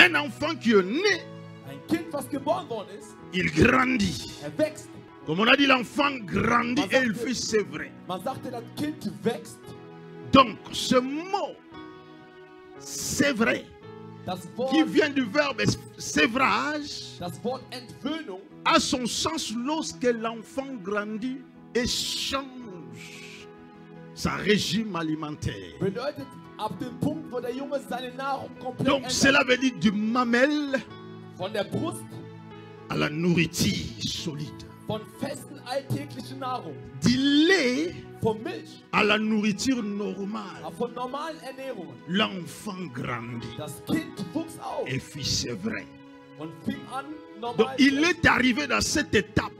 Un enfant qui est né, Ein Kind, was geboren worden ist, il grandit. wächst. Comme on a dit, l'enfant grandit et il fait c'est vrai. Man sagte, das Kind wächst. Donc, ce mot, c'est vrai, Das qui Wort, vient du verbe sévrage, das Wort Entwöhnung a son sens lorsque l'enfant grandit et change sa régime alimentaire. bedeutet ab dem Punkt, wo der Junge seine Nahrung komplett Donc, ändert. cela veut dire du mamelle Von der Brust, à la nourriture solide. von festen alltäglichen Nahrung, Du lait von Milch, à la nourriture normale. von normalen Ernährungen. L'enfant grandit Das Kind wuchs auf et fit c'est vrai. und fing an, Donc, normal. il est arrivé dans cette étape.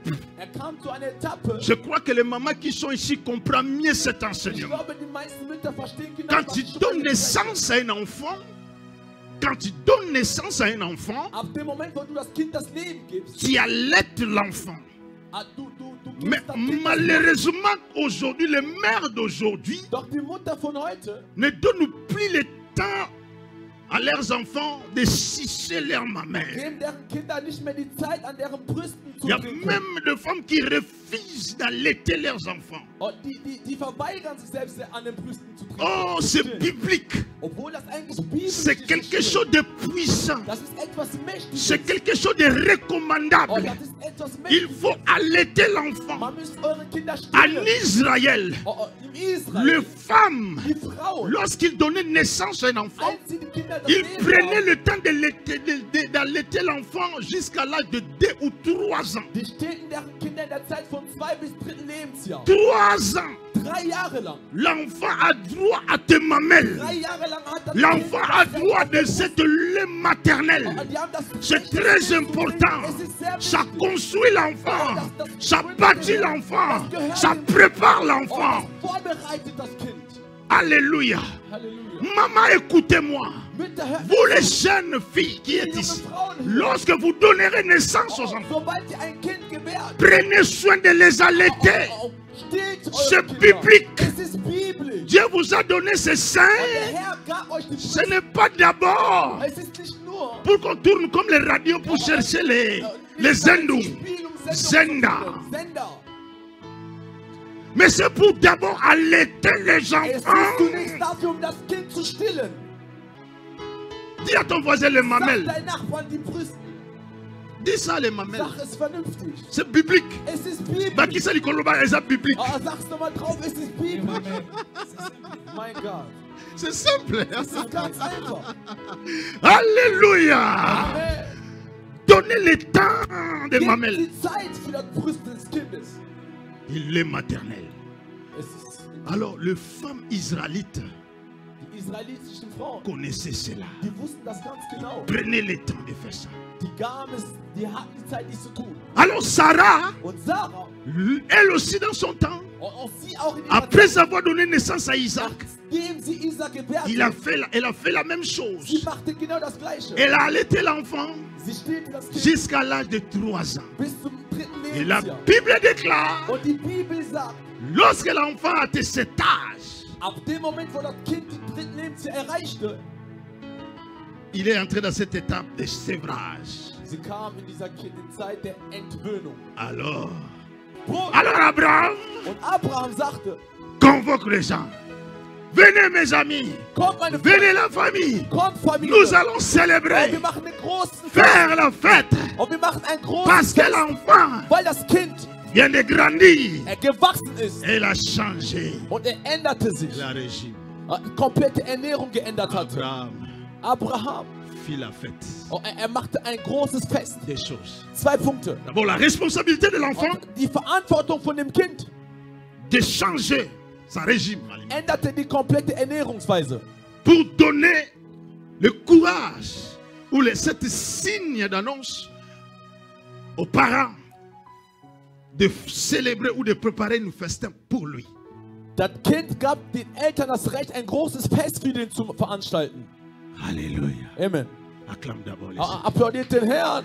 Kam zu einer Etappe. Je crois que les mamans qui sont ici comprennent mieux cet Ich enseignement. glaube, die meisten Mütter verstehen genau, Quand was tu ich donnes spreche. naissance à un enfant, quand tu donnes naissance à un enfant, Ab dem Moment, wo du das Kind das Leben gibst, tu allaites l'enfant. du Mais gibst das Kind das Leben. malheureusement, aujourd'hui, les mères d'aujourd'hui Doch die Mutter von heute ne donnent plus le temps à leurs enfants de sucer leur mamelle. geben deren Kinder nicht mehr die Zeit, an deren Brüsten zu Il y a trinken. même des femmes qui refusent d'allaiter leurs enfants. Und die verweigern sich selbst, an den Brüsten zu trinken. Oh, c'est biblique. Obwohl das eigentlich biblisch C'est quelque chose de puissant. Das ist etwas Mächtiges. C'est quelque chose de Und recommandable. das ist etwas Il Mächtiges. faut allaiter l'enfant. Man müsst eure Kinder En stillen. Israël, Im Israel, les femmes, die Frauen, lorsqu'ils donnaient naissance à un enfant, als sie die Kinder das ils Leben prenaient gaben, le temps d'allaiter l'enfant jusqu'à l'âge de 2 ou 3 ans. die stillten deren Kinder in der Zeit von 2 bis 3. Lebensjahr. 3 ans. 3 Jahre lang. L'enfant a droit à tes mamelles. 3 Jahre lang hat das L'enfant Kind a das droit Recht de auf cette lait maternel. Und die haben das C'est Recht, das très Kind zu important. trinken. Es ist sehr Ça wichtig. construit l'enfant. Ça bâtit l'enfant. Ça Und prépare l'enfant. das vorbereitet das Kind. Alléluia. Halleluja. Maman, écoutez-moi. Mütter, hört Vous mich les zu. jeunes filles qui êtes Die ici, jungen Frauen hier. lorsque vous donnerez naissance aux enfants, Sobald ihr ein Kind gebärt, prenez soin de les allaiter. stillt eure C'est Kinder. biblique. Es ist biblisch. Dieu vous a donné ce sein. Und der Herr gab euch die Ce Brüste. n'est pas d'abord Es ist nicht nur pour qu'on tourne comme les radios pour chercher les zendou. Zenda. Sender. Mais c'est pour d'abord allaiter les Es ist enfants. zunächst dafür, das Kind zu stillen. Dis à ton voisin les Sag mamelles. dein Nachbarn die Brüste. Dis ça les mamelles. Sag es vernünftig. C'est biblique. Es ist Bah, biblisch. qui c'est les colobas, c'est biblique. Sag's nochmal drauf, es ist biblisch. Mein Gott. C'est simple. Es ist ganz einfach. Alléluia. Amen. Donnez le temps des Gebt mamelles. die Zeit für das Brüste des Kindes. Il est maternel. Es ist Alors, les femmes israélites die israelitischen Frauen, connaissaient cela. die wussten das ganz genau. Prenez le temps de faire ça. Die hatten die Zeit, dies zu tun. Alors, Sarah, Und Sarah, elle aussi dans son temps, und sie auch in ihrer après avoir donné naissance à Isaac, nachdem sie Isaac gebärt elle a hat, fait la même sie chose. machte genau das Gleiche. Elle a allaité l'enfant Sie stillte das Kind jusqu'à l'âge de 3 ans. bis zum 3. Et la Lebensjahr. Bible déclare, Und die Bibel sagt, lorsque l'enfant a atteint cet âge, ab dem Moment, wo das Kind die 3. Lebensjahr erreichte, il est entré dans cette étape de sévrage. sie kam in dieser Zeit der Entwöhnung. Alors Wo- Abraham Und Abraham sagte, convoque les gens. Venez mes amis, kommt meine venez la famille. kommt Familie, Nous allons und célébrer, wir machen einen großen Fest, faire la fête. und wir machen einen großen Parce que Fest, l'enfant weil das Kind vient de grandir. gewachsen ist Elle a changé und änderte sich, la régime. die komplette Ernährung geändert hat. Abraham Abraham, fit la fête. und er machte ein großes Fest. Des choses. 2 Punkte. D'abord, la responsabilité de l'enfant Und die Verantwortung von dem Kind de changer sa régime alimentaire änderte die komplette Ernährungsweise. pour donner le courage ou cette signe d'annonce aux parents de célébrer ou de préparer un festin pour lui. Das Kind gab den Eltern das Recht, ein großes Fest für den zu veranstalten. Alléluia. Amen. Acclame d'abord les Applaudiert den Herrn.